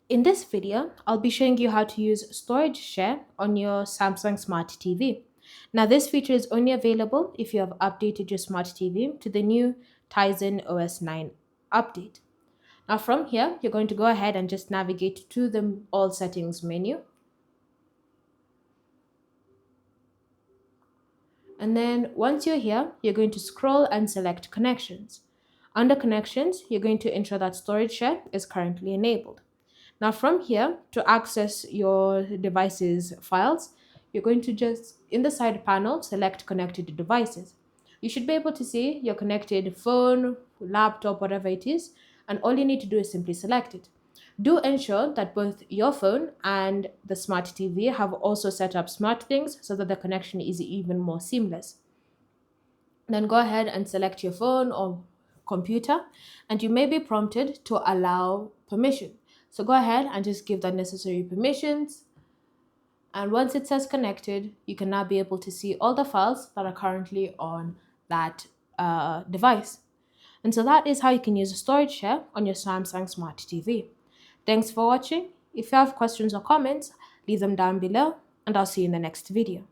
In this video, I'll be showing you how to use storage share on your Samsung Smart TV. Now, this feature is only available if you have updated your Smart TV to the new Tizen OS 9 update. Now, from here, you're going to go ahead and just navigate to the All Settings menu. And then once you're here, you're going to scroll and select Connections. Under Connections, you're going to ensure that storage share is currently enabled. Now from here, to access your device's files, you're going to just, in the side panel, select connected devices. You should be able to see your connected phone, laptop, whatever it is, and all you need to do is simply select it. Do ensure that both your phone and the smart TV have also set up SmartThings so that the connection is even more seamless. Then go ahead and select your phone or computer, and you may be prompted to allow permission. So go ahead and just give the necessary permissions. And once it says connected, you can now be able to see all the files that are currently on that device. And so that is how you can use a storage share on your Samsung Smart TV. Thanks for watching. If you have questions or comments, leave them down below, and I'll see you in the next video.